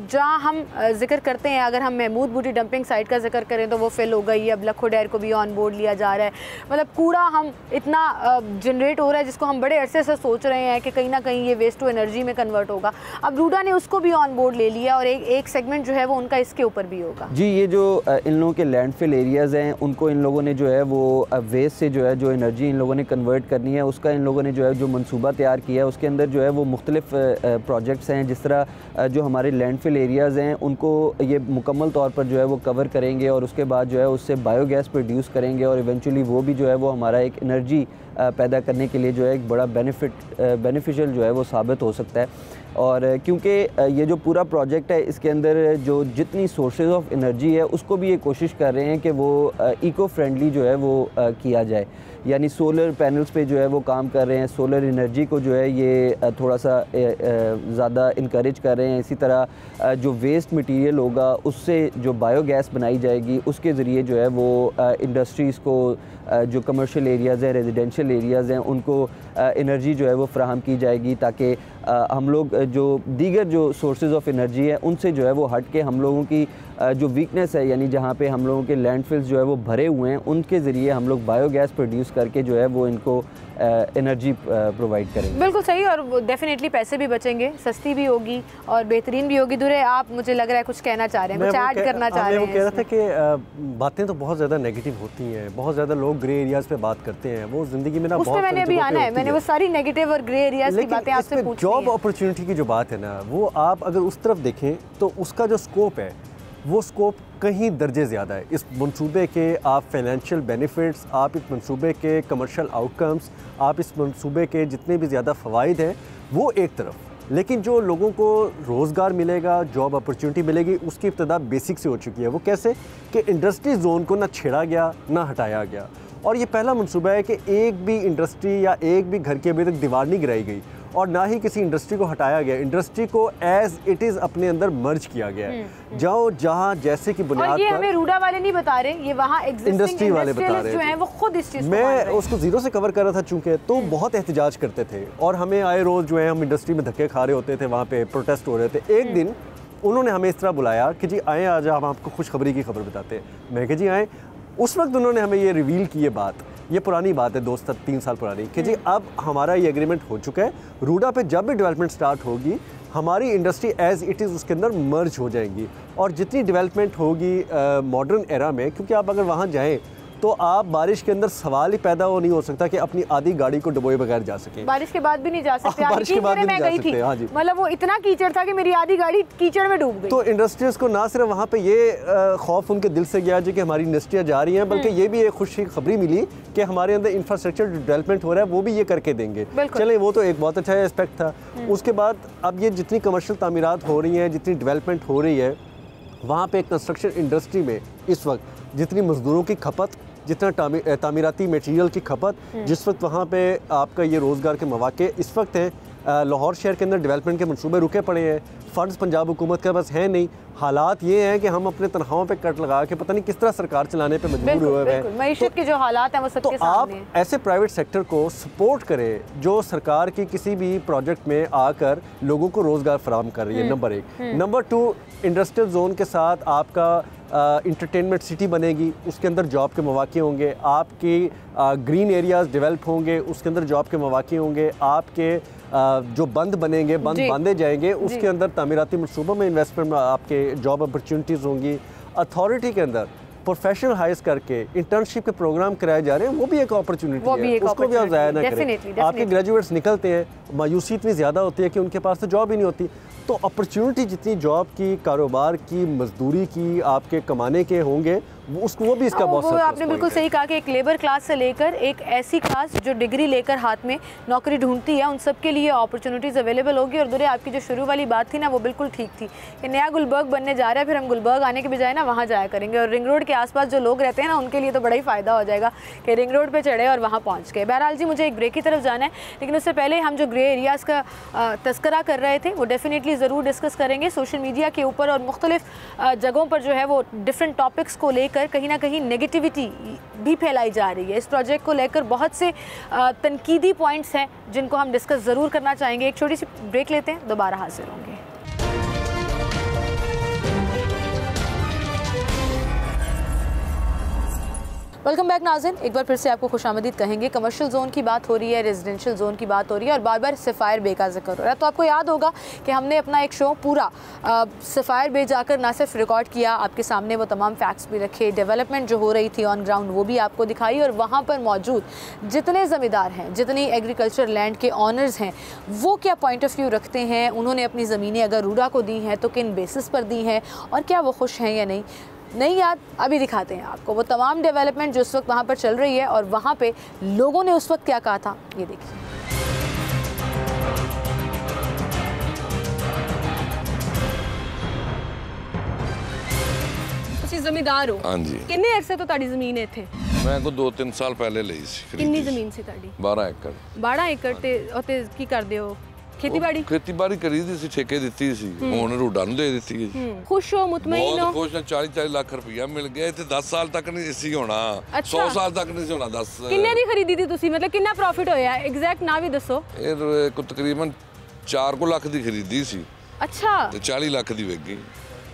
जहाँ हम जिक्र करते हैं, अगर हम महमूद बूटी डंपिंग साइट का जिक्र करें तो वो फिल हो गई, अब लखो डेयर को भी ऑन बोर्ड लिया जा रहा है। मतलब कूड़ा हम इतना जनरेट हो रहा है जिसको हम बड़े अरसे से सोच रहे हैं कि कहीं ना कहीं ये वेस्ट टू एनर्जी में कन्वर्ट होगा, अब रूडा ने उसको भी ऑन बोर्ड ले लिया और एक सेगमेंट जो है वो उनका इसके ऊपर भी होगा। जी, ये जो इन लोगों के लैंडफिल एरियाज़ हैं उनको इन लोगों ने जो है वो वेस्ट से जो है जो एनर्जी इन लोगों ने कन्वर्ट करनी है, उसका इन लोगों ने जो है जो मंसूबा तैयार किया है उसके अंदर जो है वो मुख्तलिफ प्रोजेक्ट्स हैं। जिस तरह जो हमारे लैंडफिल एरियाज़ हैं उनको ये मुकम्मल तौर पर जो है वो कवर करेंगे और उसके बाद जो है उससे बायोगैस प्रोड्यूस करेंगे और इवेंचुअली वो भी जो है वो हमारा एक एनर्जी पैदा करने के लिए जो है एक बड़ा बेनिफिशियल जो है वो साबित हो सकता है। और क्योंकि ये जो पूरा प्रोजेक्ट है इसके अंदर जो जितनी सोर्सेज ऑफ एनर्जी है उसको भी ये कोशिश कर रहे हैं कि वो इको फ्रेंडली जो है वो किया जाए, यानी सोलर पैनल्स पे जो है वो काम कर रहे हैं, सोलर एनर्जी को जो है ये थोड़ा सा ज़्यादा इनकरेज कर रहे हैं। इसी तरह जो वेस्ट मटेरियल होगा उससे जो बायोगैस बनाई जाएगी उसके ज़रिए जो है वो इंडस्ट्रीज़ को जो कमर्शियल एरियाज़ हैं, रेजिडेंशियल एरियाज़ हैं, उनको एनर्जी जो है वो फ्राहम की जाएगी ताकि हम लोग जो दीगर जो सोर्सेज ऑफ एनर्जी है उनसे जो है वो हट के हम लोगों की जो वीकनेस है, यानी जहाँ पे हम लोगों के लैंडफिल्स जो है वो भरे हुए हैं उनके ज़रिए हम लोग बायोगैस प्रोड्यूस करके जो है वो इनको एनर्जी प्रोवाइड करेंगे। बिल्कुल सही, और पैसे पैसे भी बचेंगे, सस्ती भी होगी और बेहतरीन भी होगी। दुरे, आप मुझे लग रहा है कुछ कहना चाह रहे हैं, कुछ ऐड करना चाह रहे हैं? मैं कह रहा था कि बातें तो बहुत ज़्यादा नेगेटिव होती हैं, बहुत ज़्यादा लोग ग्रे एरियाज़ पे बात करते हैं, वो ज़िंदगी में ना बहुत मैंने अभी आना है, मैंने वो सारी नेगेटिव और ग्रे एरियाज़ की बातें आपसे पूछी। जॉब अपॉर्चुनिटी की जो बात है ना, वो आप अगर उस तरफ देखें तो उसका जो स्कोप है वो स्कोप कहीं दर्जे ज़्यादा है। इस मंसूबे के आप फाइनेंशियल बेनिफिट्स, आप इस मंसूबे के कमर्शियल आउटकम्स, आप इस मंसूबे के जितने भी ज़्यादा फ़वाइद हैं वो एक तरफ, लेकिन जो लोगों को रोज़गार मिलेगा, जॉब अपॉर्चुनिटी मिलेगी, उसकी इब्तिदा बेसिक से हो चुकी है। वो कैसे कि इंडस्ट्री जोन को ना छेड़ा गया ना हटाया गया, और ये पहला मंसूबा है कि एक भी इंडस्ट्री या एक भी घर की अभी तक दीवार नहीं गिराई गई और ना ही किसी इंडस्ट्री को हटाया गया। इंडस्ट्री को एज इट इज़ अपने अंदर मर्ज किया गया है। जाओ जहाँ जैसे कि बुनियाद पर, ये हमें रूडा वाले नहीं बता रहे, ये वहाँ इंडस्ट्री वाले बता रहे जो हैं वो खुद इस चीज़ को मैं उसको ज़ीरो से कवर कर रहा था चूँकि, तो बहुत एहतजाज करते थे और हमें आए रोज़ जो है हम इंडस्ट्री में धक्के खा रहे होते थे, वहाँ पे प्रोटेस्ट हो रहे थे। एक दिन उन्होंने हमें इस तरह बुलाया कि जी आएँ, आज हम आपको खुशखबरी की खबर बताते हैं। मैं कहा जी आएँ। उस वक्त उन्होंने हमें ये रिवील की ये बात, ये पुरानी बात है 2-3 साल पुरानी, कि जी अब हमारा ये एग्रीमेंट हो चुका है, रूडा पे जब भी डेवलपमेंट स्टार्ट होगी हमारी इंडस्ट्री एज इट इज़ उसके अंदर मर्ज हो जाएंगी और जितनी डेवलपमेंट होगी मॉडर्न एरा में, क्योंकि आप अगर वहाँ जाएँ तो आप बारिश के अंदर सवाल ही पैदा हो नहीं हो सकता कि अपनी आधी गाड़ी को डुबोए बगैर जा सके। बारिश के बाद भी नहीं जा सकते। बारिश के बाद भी नहीं जा सकते। हाँ जी, मतलब वो इतना कीचड़ था कि मेरी आधी गाड़ी कीचड़ में डूब गई। तो इंडस्ट्रीज को ना सिर्फ वहाँ पे ये खौफ उनके दिल से गया जी कि हमारी इंडस्ट्रियाँ जा रही हैं, बल्कि ये भी एक खुशी खबरी मिली कि हमारे अंदर इंफ्रास्ट्रक्चर डेवलपमेंट हो रहा है, वो भी ये करके देंगे। चलें, वो तो एक बहुत अच्छा एस्पेक्ट था। उसके बाद अब ये जितनी कमर्शियल तामीरात हो रही हैं, जितनी डेवलपमेंट हो रही है, वहाँ पे कंस्ट्रक्शन इंडस्ट्री में इस वक्त जितनी मजदूरों की खपत, जितना तामीराती मटेरियल की खपत, जिस वक्त वहाँ पे आपका ये रोज़गार के मौके इस वक्त हैं। लाहौर शहर के अंदर डेवलपमेंट के मंसूबे रुके पड़े हैं, फ़ंड्स पंजाब हुकूमत के पास है नहीं। हालात ये हैं कि हम अपने तनख्वाहों पे कट लगा के पता नहीं किस तरह सरकार चलाने पे मजबूर हुए हैं। मईशत के जो हालात हैं वो सबके सामने हैं। आप ऐसे प्राइवेट सेक्टर को सपोर्ट करें जो सरकार की किसी भी प्रोजेक्ट में आकर लोगों को रोज़गार फराहम कर रही है, नंबर 1। नंबर 2, इंडस्ट्रियल जोन के साथ आपका इंटरटेनमेंट सिटी बनेगी, उसके अंदर जॉब के मौके होंगे, आपकी ग्रीन एरियाज़ डेवलप होंगे, उसके अंदर जॉब के मौके होंगे, आपके जो बंद बनेंगे, बंद बांधे जाएंगे, उसके अंदर तामीराती मनसूबों में इन्वेस्टमेंट, आपके जॉब अपॉर्चुनिटीज़ होंगी। अथॉरिटी के अंदर प्रोफेशनल हायर्स करके इंटर्नशिप के प्रोग्राम कराए जा रहे हैं, वो भी एक अपॉर्चुनिटी है, उसको भी आप ज़ाया ना करें। आपके ग्रेजुएट्स निकलते हैं, मायूसी इतनी ज़्यादा होती है कि उनके पास तो जॉब ही नहीं होती। तो अपॉर्चुनिटी जितनी जॉब की, कारोबार की, मजदूरी की, आपके कमाने के होंगे, वो भी इसका बहुत वो आपने बिल्कुल सही कहा कि एक लेबर क्लास से लेकर एक ऐसी क्लास जो डिग्री लेकर हाथ में नौकरी ढूंढती है, उन सब के लिए अपॉर्चुनिटीज़ अवेलेबल होगी। और दुरे आपकी जो शुरू वाली बात थी ना, वो बिल्कुल ठीक थी कि नया गुलबर्ग बनने जा रहा है, फिर हम गुलबर्ग आने के बजाय ना वहाँ जाया करेंगे। और रिंग रोड के आसपास जो लोग रहते हैं ना, उनके लिए तो बड़ा ही फ़ायदा हो जाएगा कि रिंग रोड पर चढ़े और वहाँ पहुँच गए। बहरहाल जी, मुझे एक ब्रेक की तरफ जाना है, लेकिन उससे पहले हम जो ग्रे एरियाज़ का तस्करा कर रहे थे वो डेफिनेटली ज़रूर डिस्कस करेंगे। सोशल मीडिया के ऊपर और मुख्तलिफ जगहों पर जो है वो डिफरेंट टॉपिक्स को लेकर कहीं ना कहीं नेगेटिविटी भी फैलाई जा रही है। इस प्रोजेक्ट को लेकर बहुत से तनकीदी पॉइंट्स हैं जिनको हम डिस्कस ज़रूर करना चाहेंगे। एक छोटी सी ब्रेक लेते हैं, दोबारा हाजिर होंगे। वेलकम बैक नाज़रीन, एक बार फिर से आपको खुशामदीद कहेंगे। कमर्शियल जोन की बात हो रही है, रेजिडेंशियल जोन की बात हो रही है और बार बार सफ़ायर बे का जिक्र हो रहा है। तो आपको याद होगा कि हमने अपना एक शो पूरा सफ़ायर बे जाकर ना सिर्फ रिकॉर्ड किया, आपके सामने वो तमाम फैक्ट्स भी रखे, डेवलपमेंट जो हो रही थी ऑन ग्राउंड वो भी आपको दिखाई, और वहाँ पर मौजूद जितने ज़मींदार हैं, जितनी एग्रीकल्चर लैंड के ऑनर्स हैं, वो क्या पॉइंट ऑफ व्यू रखते हैं, उन्होंने अपनी ज़मीनें अगर रूडा को दी हैं तो किन बेसिस पर दी हैं, और क्या वो खुश हैं या नहीं याद, अभी दिखाते हैं आपको वो तमाम डेवलपमेंट जो उस वक्त वहाँ पर चल रही है और वहाँ पे लोगों ने उस वक्त क्या कहा था, ये देखिए। ਤੁਸੀਂ ਜ਼ਮੀਂਦਾਰ ਹੋ? ਹਾਂਜੀ। ਕਿੰਨੇ ਅਰਸੇ ਤੋਂ ਤੁਹਾਡੀ ਜ਼ਮੀਨ ਇੱਥੇ? ਮੈਂ ਕੋ 2-3 ਸਾਲ ਪਹਿਲੇ ਲਈ ਸੀ। ਕਿੰਨੀ ਜ਼ਮੀਨ ਸੀ ਤੁਹਾਡੀ? 12 ਏਕੜ। 12 ਏਕੜ ਤੇ ਉੱਤੇ ਕੀ ਕਰਦੇ ਹੋ? ਖੇਤੀਬਾੜੀ ਕਰੀ ਦੀ ਸੀ, ਠੇਕੇ ਦਿੱਤੀ ਸੀ, ਹੁਣ ਰੂਡਾ ਨੂੰ ਦੇ ਦਿੱਤੀ ਹੈ ਜੀ। ਖੁਸ਼ ਹੋ, ਮੁਤਮਈਨ ਹੋ? ਬਹੁਤ ਖੁਸ਼ ਹਾਂ। 40-40 ਲੱਖ ਰੁਪਇਆ ਮਿਲ ਗਿਆ। ਇੱਥੇ 10 ਸਾਲ ਤੱਕ ਨਹੀਂ ਸੀ ਹੋਣਾ, 100 ਸਾਲ ਤੱਕ ਨਹੀਂ ਸੀ ਹੋਣਾ। 10 ਕਿੰਨੇ ਦੀ ਖਰੀਦੀ ਦੀ ਤੁਸੀਂ? ਮਤਲਬ ਕਿੰਨਾ ਪ੍ਰੋਫਿਟ ਹੋਇਆ? ਐਗਜ਼ੈਕਟ ਨਾ ਵੀ ਦੱਸੋ। ਇਹ ਕੋ ਤਕਰੀਬਨ 4 ਲੱਖ ਦੀ ਖਰੀਦੀ ਸੀ। ਅੱਛਾ। ਤੇ 40 ਲੱਖ ਦੀ ਵਿਕ ਗਈ।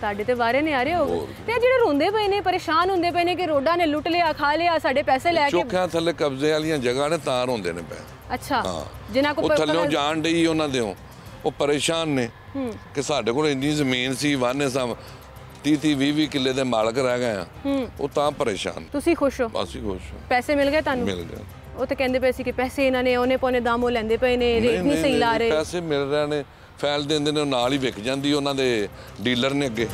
ਤੁਹਾਡੇ ਤੇ ਵਾਰੇ ਨੇ ਆ ਰਹੇ ਹੋ ਤੇ ਜਿਹੜੇ ਰੋਂਦੇ ਪਏ ਨੇ, ਪਰੇਸ਼ਾਨ ਹੁੰਦੇ ਪਏ ਨੇ ਕਿ ਰੋਡਾਂ ਨੇ ਲੁੱਟ ਲਿਆ, ਖਾ ਲਿਆ, ਸਾਡੇ ਪੈਸੇ ਲੈ ਕੇ। ਚੋਖਿਆਂ ਥੱਲੇ ਕਬਜ਼ੇ ਵਾਲੀਆਂ ਜਗ੍ਹਾ ਨੇ ਤਾਂ ਰੋਂਦੇ ਨੇ ਪਏ। ਅੱਛਾ। ਜਿਨ੍ਹਾਂ ਕੋਲ ਥੱਲਿਓਂ ਜਾਣ ਡਈ ਉਹਨਾਂ ਦੇ ਉਹ ਪਰੇਸ਼ਾਨ ਨੇ ਕਿ ਸਾਡੇ ਕੋਲ ਇੰਨੀ ਜ਼ਮੀਨ ਸੀ, ਵਾਹਨੇ ਸਾਂ 30-20 ਕਿੱਲੇ ਦੇ ਮਾਲਕ ਰਹਿ ਗਏ ਆ, ਉਹ ਤਾਂ ਪਰੇਸ਼ਾਨ। ਤੁਸੀਂ ਖੁਸ਼ ਹੋ? ਅਸੀਂ ਖੁਸ਼ ਹਾਂ। ਪੈਸੇ ਮਿਲ ਗਏ ਤੁਹਾਨੂੰ? ਮਿਲ ਗਏ। ਉਹ ਤਾਂ ਕਹਿੰਦੇ ਪਏ ਸੀ ਕਿ ਪੈਸੇ ਇਹਨਾਂ ਨੇ ਉਹਨੇ ਪੌਣੇ ਦਾਮੋਂ ਲੈਂਦੇ ਪਏ ਨੇ, ਰੇਟ ਨਹੀਂ ਸਹੀ ਲਾ ਰਹੇ। ਪੈਸੇ ਮਿਲ ਰਹੇ ਨੇ, ਫੈਲ ਦਿੰਦੇ ਨੇ, ਨਾਲ ਹੀ ਵਿਕ ਜਾਂਦੀ, ਉਹਨਾਂ ਦੇ ਡੀਲਰ ਨੇ ਅੱਗੇ।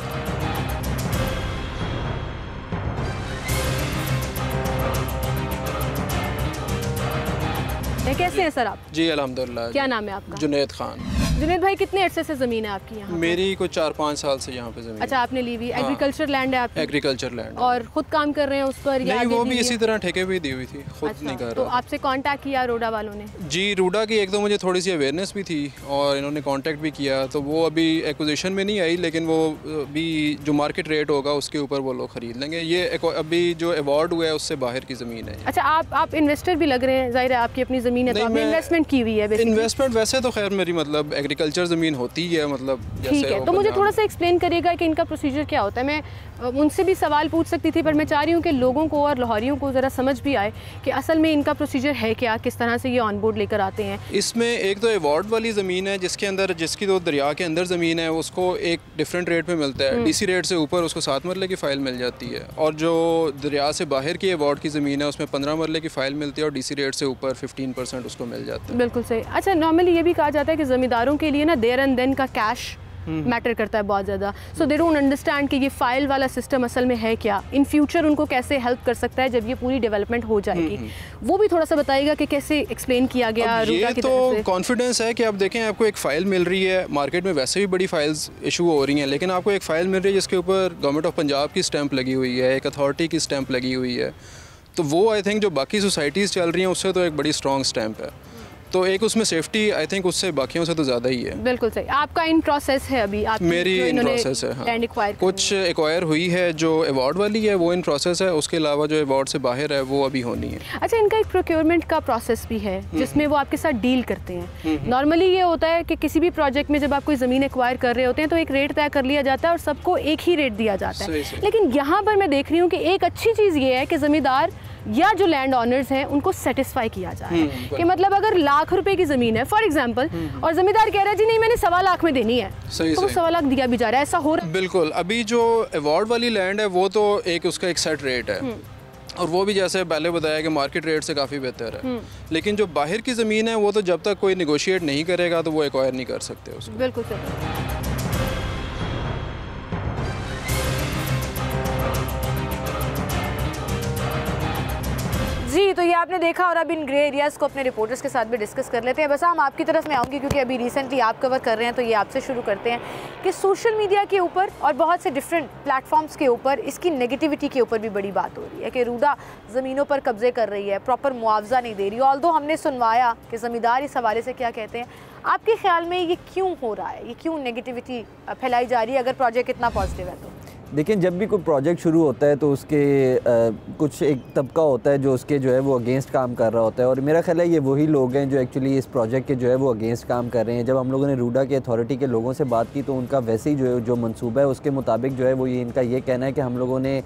कैसे हैं सर आप? जी अल्हम्दुलिल्लाह। क्या नाम है आपका? जुनैद खान। जुनैद भाई, कितने अरसे से ज़मीन है आपकी यहाँ? मेरी कुछ 4-5 साल से यहाँ पे ज़मीन। अच्छा, आपने ली हुई? एग्रीकल्चर लैंड है आपकी? Agriculture land. और खुद काम कर रहे हैं उस पर? नहीं, वो भी इसी तरह ठेके पे दी हुई थी, खुद नहीं कर रहा। तो आपसे कांटेक्ट किया रूडा वालों ने? जी, रूडा की एक तो मुझे थोड़ी सी अवेयरनेस भी थी और इन्होंने कांटेक्ट भी किया, तो वो अभी एक्विजिशन में नहीं आई, लेकिन वो अभी जो मार्केट रेट होगा उसके ऊपर वो लोग खरीद लेंगे। ये अभी जो अवार्ड हुआ है उससे बाहर की ज़मीन है। अच्छा, आप इन्वेस्टर भी लग रहे हैं, जाहिर है आपकी अपनी ज़मीन है, तो आपने इन्वेस्टमेंट की हुई है? इन्वेस्टमेंट वैसे तो खैर मेरी मतलब एग्रीकल्चर ज़मीन होती है, मतलब ठीक है। तो मुझे थोड़ा सा एक्सप्लेन करिएगा कि इनका प्रोसीजर क्या होता है। मैं उनसे भी सवाल पूछ सकती थी, पर मैं चाह रही हूँ कि लोगों को और लाहौरियों को ज़रा समझ भी आए कि असल में इनका प्रोसीजर है क्या, किस तरह से ये ऑन बोर्ड लेकर आते हैं। इसमें एक तो अवार्ड वाली ज़मीन है जिसके अंदर, जिसकी तो दरिया के अंदर ज़मीन है, उसको एक डिफरेंट रेट पे मिलता है। डीसी रेट से ऊपर उसको 7 मरले की फ़ाइल मिल जाती है, और जो दरिया से बाहर की अवार्ड की ज़मीन है उसमें 15 मरले की फ़ाइल मिलती है, और डीसी रेट से ऊपर 15% उसको मिल जाता है। बिल्कुल सही। अच्छा, नॉर्मली ये भी कहा जाता है कि ज़मींदारों के लिए ना देयर एंड देन का कैश मैटर करता है बहुत ज़्यादा। सो दे डोंट अंडरस्टैंड कि ये फ़ाइल वाला सिस्टम असल में है क्या, इन फ्यूचर उनको कैसे हेल्प कर सकता है जब ये पूरी डेवलपमेंट हो जाएगी। वो भी थोड़ा सा बताइएगा कि कैसे एक्सप्लेन किया गया। ये तो कॉन्फिडेंस है कि आप देखें, आपको एक फ़ाइल मिल रही है, मार्केट में वैसे भी बड़ी फाइल्स इशू हो रही हैं, लेकिन आपको एक फ़ाइल मिल रही है जिसके ऊपर गवर्नमेंट ऑफ पंजाब की स्टैंप लगी हुई है, एक अथॉरिटी की स्टैंप लगी हुई है, तो वो आई थिंक जो बाकी सोसाइटीज़ चल रही हैं उससे तो एक बड़ी स्ट्रॉन्ग स्टैंप है। तो एक उसमें सेफ्टी आई थिंक उससे बाकियों से तो ज़्यादा ही है। बिल्कुल सही। आपका इन प्रोसेस है अभी? आप मेरी इन प्रोसेस है, हाँ। कुछ एक्वायर हुई है जो अवार्ड वाली है, वो इन प्रोसेस है। उसके अलावा जो अवार्ड से बाहर है वो अभी होनी है। अच्छा, इनका एक प्रोक्योरमेंट का प्रोसेस भी है जिसमें वो आपके साथ डील करते हैं। नॉर्मली ये होता है कि किसी भी प्रोजेक्ट में जब आप कोई ज़मीन एक्वायर कर रहे होते हैं तो एक रेट तय कर लिया जाता है और सबको एक ही रेट दिया जाता है। लेकिन यहाँ पर मैं देख रही हूँ कि एक अच्छी चीज़ ये है कि ज़मींदार या जो लैंड ऑनर्स हैं उनको सेटिस्फाई किया जाए कि मतलब अगर लाख रुपए की ज़मीन है फॉर एग्जांपल, और ज़मींदार कह रहा है जी नहीं मैंने 1.25 लाख में देनी है, तो 1.25 लाख दिया भी जा रहा है, ऐसा हो रहा है। बिल्कुल। अभी जो अवार्ड वाली लैंड है वो तो एक उसका एक सेट रेट है, और वो भी जैसे पहले बताया कि मार्केट रेट से काफ़ी बेहतर है। लेकिन जो बाहर की ज़मीन है वो तो जब तक कोई निगोशिएट नहीं करेगा तो वो एक्वायर नहीं कर सकते उसको। बिल्कुल सही। जी, तो ये आपने देखा, और अब इन ग्रे एरियाज़ को अपने रिपोर्टर्स के साथ भी डिस्कस कर लेते हैं। बस हम आपकी तरफ में आऊँगी क्योंकि अभी रिसेंटली आप कवर कर रहे हैं, तो ये आपसे शुरू करते हैं कि सोशल मीडिया के ऊपर और बहुत से डिफरेंट प्लेटफॉर्म्स के ऊपर इसकी नेगेटिविटी के ऊपर भी बड़ी बात हो रही है कि रूडा ज़मीनों पर कब्जे कर रही है, प्रॉपर मुआवजा नहीं दे रही। ऑल्दो हमने सुनवाया कि ज़मींदार इस हवाले से क्या कहते हैं। आपके ख्याल में ये क्यों हो रहा है, ये क्यों नेगेटिविटी फैलाई जा रही है अगर प्रोजेक्ट इतना पॉजिटिव है तो? देखिए, जब भी कोई प्रोजेक्ट शुरू होता है तो उसके कुछ एक तबका होता है जो उसके जो है वो अगेंस्ट काम कर रहा होता है, और मेरा ख्याल है ये वही लोग हैं जो एक्चुअली इस प्रोजेक्ट के जो है वो अगेंस्ट काम कर रहे हैं। जब हम लोगों ने रूडा के अथॉरिटी के लोगों से बात की तो उनका वैसे ही जो मंसूबा है उसके मुताबिक जो है वो इनका ये कहना है कि हम लोगों ने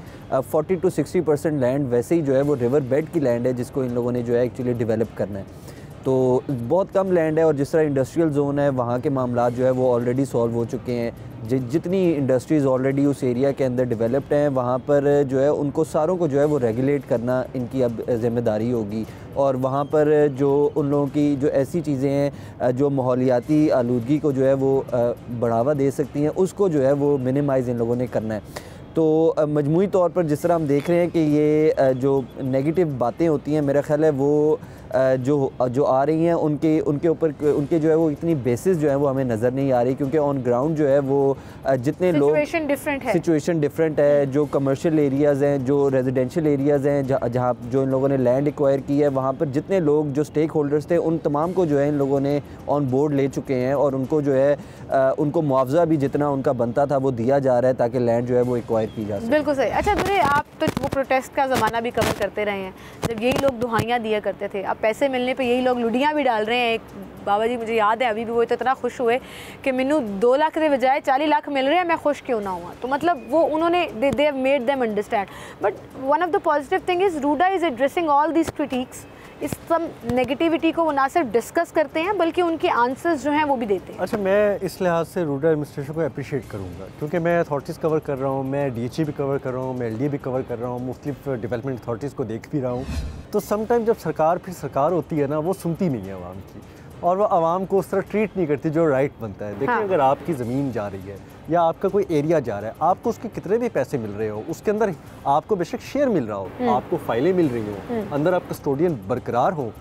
40 to 60% लैंड वैसे ही जो है वो रिवर बेड की लैंड है जिसको इन लोगों ने जो है एक्चुअली डेवलप करना है। तो बहुत कम लैंड है, और जिस तरह इंडस्ट्रियल जोन है वहाँ के मामला जो है वो ऑलरेडी सॉल्व हो चुके हैं। जितनी इंडस्ट्रीज़ ऑलरेडी उस एरिया के अंदर डेवलप्ड हैं वहाँ पर जो है उनको सारों को जो है वो रेगुलेट करना इनकी अब जिम्मेदारी होगी, और वहाँ पर जो उन लोगों की जो ऐसी चीज़ें हैं जो माहौलियाती आलूदगी को जो है वो बढ़ावा दे सकती हैं उसको जो है वो मिनिमाइज़ इन लोगों ने करना है। तो मजमूई तौर पर जिस तरह हम देख रहे हैं कि ये जो नेगेटिव बातें होती हैं मेरा ख्याल है वो जो आ रही हैं उनके ऊपर उनके जो है वो इतनी बेसिस जो है वो हमें नज़र नहीं आ रही, क्योंकि ऑन ग्राउंड जो है वो जितने लोग सिचुएशन डिफरेंट है। जो कमर्शियल एरियाज़ हैं, जो रेजिडेंशियल एरियाज़ हैं, जहाँ जो इन लोगों ने लैंड एक्वायर की है, वहाँ पर जितने लोग जो स्टेक होल्डर्स थे उन तमाम को जो है इन लोगों ने ऑन बोर्ड ले चुके हैं, और उनको जो है उनको मुआवजा भी जितना उनका बनता था वो दिया जा रहा है ताकि लैंड जो है वो एक्वायर की जा सके। बिल्कुल सही। अच्छा दुरे, आप तो वो प्रोटेस्ट का ज़माना भी कवर करते रहे हैं जब यही लोग दुहाइयाँ दिया करते थे, अब पैसे मिलने पे यही लोग लुडियाँ भी डाल रहे हैं। एक बाबा जी मुझे याद है अभी भी, वो तो इतना खुश हुए कि मैनू 2 लाख के बजाय 40 लाख मिल रहे हैं, मैं खुश क्यों ना हुआ। तो मतलब वो उन्होंने they have made them understand. But one of the positive thing is रूडा is addressing all these critics. इस सब नेगेटिविटी को वो ना सिर्फ डिस्कस करते हैं बल्कि उनके आंसर्स जो हैं वो भी देते हैं। अच्छा, मैं इस लिहाज से रूडा एडमिनिस्ट्रेशन को अप्रिशिएट करूँगा क्योंकि मैं अथॉरिटीज़ कवर कर रहा हूँ, मैं DHE भी कवर कर रहा हूँ, मैं LDA भी कवर कर रहा हूँ, मुख्तलिफ डेवलपमेंट अथॉरिटीज़ को देख भी रहा हूँ। तो समटाइम जब सरकार फिर सरकार होती है ना, वो सुनती नहीं है आवाम की, और वह आवाम को उस तरह ट्रीट नहीं करती जो राइट बनता है। देखिए, हाँ। अगर आपकी ज़मीन जा रही है या आपका कोई एरिया जा रहा है, आपको उसके कितने भी पैसे मिल रहे हो, उसके अंदर आपको बेशक शेयर मिल रहा हो, आपको फाइलें मिल रही हो, अंदर आप कस्टोडियन बरकरार हो,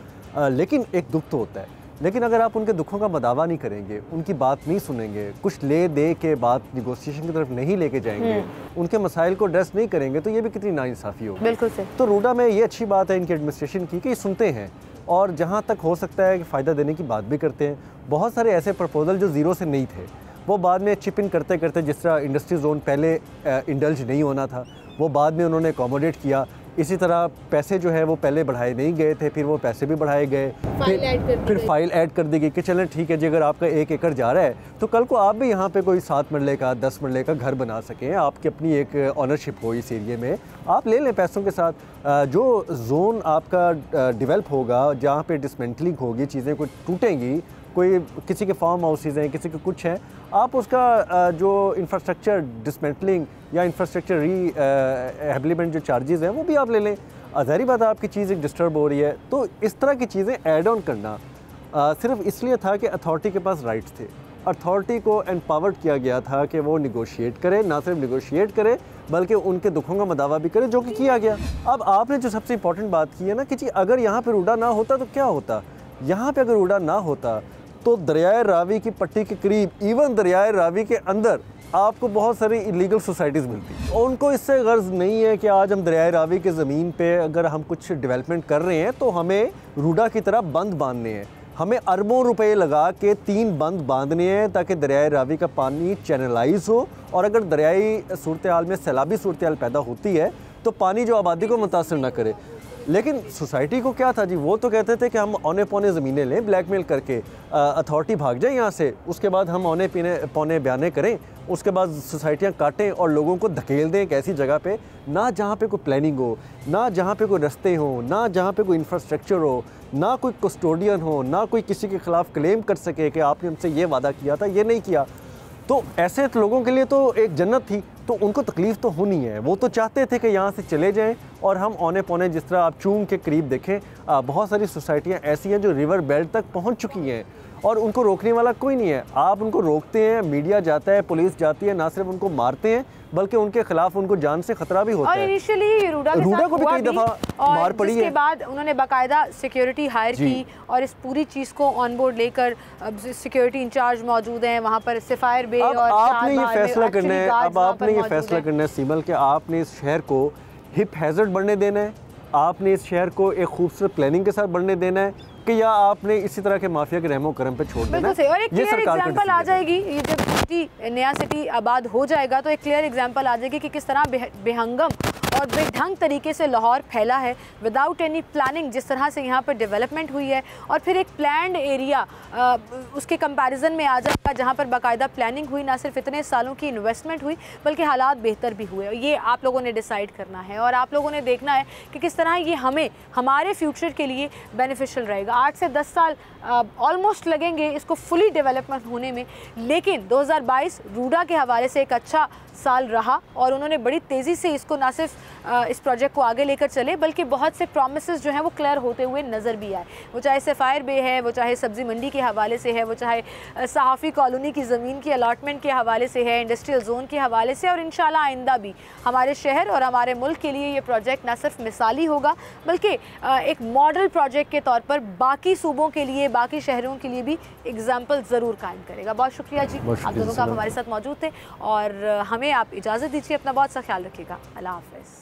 लेकिन एक दुख तो होता है। लेकिन अगर आप उनके दुखों का मदावा नहीं करेंगे, उनकी बात नहीं सुनेंगे, कुछ ले दे के बात निगोशिएशन की तरफ नहीं लेके जाएंगे, उनके मसाइल को एड्रेस नहीं करेंगे, तो ये भी कितनी नाइंसाफ़ी होगी। बिल्कुल सही। तो रूडा में ये अच्छी बात है इनकी एडमिनिस्ट्रेशन की कि ये सुनते हैं और जहाँ तक हो सकता है कि फ़ायदा देने की बात भी करते हैं। बहुत सारे ऐसे प्रपोजल जो ज़ीरो से नहीं थे वो बाद में चिप इन करते करते, जिस तरह इंडस्ट्री जोन पहले इंडल्ज नहीं होना था वो बाद में उन्होंने अकोमोडेट किया, इसी तरह पैसे जो है वो पहले बढ़ाए नहीं गए थे, फिर वो पैसे भी बढ़ाए गए, फिर फाइल ऐड कर दी गई कि चलें ठीक है जी, अगर आपका 1 एकड़ जा रहा है तो कल को आप भी यहाँ पे कोई 7 मरले का 10 मरले का घर बना सकें, आपकी अपनी एक ऑनरशिप हो इस एरिए में, आप ले लें पैसों के साथ। जो जोन आपका डेवलप होगा, जहाँ पे डिसमेंटलिंग होगी, चीज़ें कुछ टूटेंगी, कोई किसी के फार्म हाउसेज हैं, किसी के कुछ हैं, आप उसका जो इंफ्रास्ट्रक्चर डिसमेंटलिंग या इंफ्रास्ट्रक्चर रिहेबिलिटेशन जो चार्जेस हैं वो भी आप ले लें। ज़ाहिर बात है आपकी चीज़ एक डिस्टर्ब हो रही है, तो इस तरह की चीज़ें ऐड ऑन करना सिर्फ इसलिए था कि अथॉरिटी के पास राइट्स थे। अथॉरिटी को एम्पावर्ड किया गया था कि वो निगोशिएट करे, ना सिर्फ निगोशिएट करे बल्कि उनके दुखों का मदावा भी करे, जो कि किया गया। अब आपने जो सबसे इंपॉर्टेंट बात की है ना कि जी अगर यहाँ पर रूडा ना होता तो क्या होता, यहाँ पे अगर रूडा ना होता तो दरियाए रावी की पट्टी के करीब, इवन दरियाए रावी के अंदर आपको बहुत सारी इलीगल सोसाइटीज़ मिलती। उनको इससे गर्ज नहीं है कि आज हम दरियाए रावी के ज़मीन पे अगर हम कुछ डेवलपमेंट कर रहे हैं तो हमें रूडा की तरह बंद बांधने हैं, हमें अरबों रुपए लगा के 3 बंद बांधने हैं ताकि दरियाए रावी का पानी चैनलाइज हो, और अगर दरियाई सूरत हाल में सैलाबी सूरत हाल पैदा होती है तो पानी जो आबादी को मुतासर ना करे। लेकिन सोसाइटी को क्या था जी, वो तो कहते थे कि हम औने पौने ज़मीनें लें ब्लैकमेल करके, अथॉरिटी भाग जाए यहाँ से, उसके बाद हम औने पौने बयाने करें, उसके बाद सोसाइटियाँ काटें और लोगों को धकेल दें एक ऐसी जगह पे ना जहाँ पे कोई प्लानिंग हो, ना जहाँ पे कोई रास्ते हों, ना जहाँ पे कोई इंफ्रास्ट्रक्चर हो, ना कोई कस्टोडियन हो, ना कोई किसी के ख़िलाफ़ क्लेम कर सके कि आपने हमसे ये वादा किया था, ये नहीं किया। तो ऐसे लोगों के लिए तो एक जन्नत थी, तो उनको तकलीफ़ तो होनी है। वो तो चाहते थे कि यहाँ से चले जाएं और हम औने पौने, जिस तरह आप चूंग के करीब देखें, बहुत सारी सोसाइटियाँ ऐसी हैं जो रिवर बेल्ट तक पहुँच चुकी हैं और उनको रोकने वाला कोई नहीं है। आप उनको रोकते हैं, मीडिया जाता है, पुलिस जाती है, ना सिर्फ उनको मारते हैं बल्कि उनके खिलाफ उनको जान से खतरा भी होता है। और इनिशियली रूडा को भी कई दफ़ा मार पड़ी है। जिसके बाद उन्होंने बाकायदा सिक्योरिटी हायर की और इस पूरी चीज़ को ऑन बोर्ड लेकर सिक्योरिटी इंचार्ज मौजूद हैं वहाँ पर, सफ़ायर बे और आपने ये फैसला करना है, अब आपने ये फैसला करना है सीमल कि आपने इस शहर को हिप हैज़र्ड बनने देना है, आपने इस शहर को एक खूबसूरत प्लानिंग के साथ बढ़ने देना है कि या आपने इसी तरह के माफिया के रहमो करम पे छोड़ देना है। और एक क्लियर एग्जांपल आ जाएगी, ये जब सिटी नया सिटी आबाद हो जाएगा तो एक क्लियर एग्जांपल आ जाएगी कि किस तरह बेहंगम और बेढंग तरीके से लाहौर फैला है विदाउट एनी प्लानिंग। जिस तरह से यहाँ पर डेवलपमेंट हुई है और फिर एक प्लान्ड एरिया उसके कंपैरिजन में आ जाएगा जहाँ पर बाकायदा प्लानिंग हुई, ना सिर्फ इतने सालों की इन्वेस्टमेंट हुई बल्कि हालात बेहतर भी हुए। ये आप लोगों ने डिसाइड करना है और आप लोगों ने देखना है कि किस तरह ये हमें हमारे फ्यूचर के लिए बेनिफिशियल रहेगा। 8 से 10 साल ऑलमोस्ट लगेंगे इसको फुली डेवलपमेंट होने में, लेकिन 2022 रूडा के हवाले से एक अच्छा साल रहा और उन्होंने बड़ी तेज़ी से इसको ना सिर्फ इस प्रोजेक्ट को आगे लेकर चले बल्कि बहुत से प्रॉमिसेस जो हैं वो क्लियर होते हुए नज़र भी आए। वो चाहे सफ़ायर बे है, वो चाहे सब्ज़ी मंडी के हवाले से है, वो चाहे सहाफ़ी कॉलोनी की ज़मीन की अलाटमेंट के हवाले से है, इंडस्ट्रियल जोन के हवाले से, और इंशाल्लाह आइंदा भी हमारे शहर और हमारे मुल्क के लिए ये प्रोजेक्ट ना सिर्फ मिसाली होगा बल्कि एक मॉडल प्रोजेक्ट के तौर पर बाकी सूबों के लिए, बाकी शहरों के लिए भी एग्जाम्पल ज़रूर कायम करेगा। बहुत शुक्रिया जी, आप दोनों का हमारे साथ मौजूद थे और हमें आप इजाज़त दीजिए। अपना बहुत सा ख्याल रखिएगा। अल्लाह हाफ़िज़।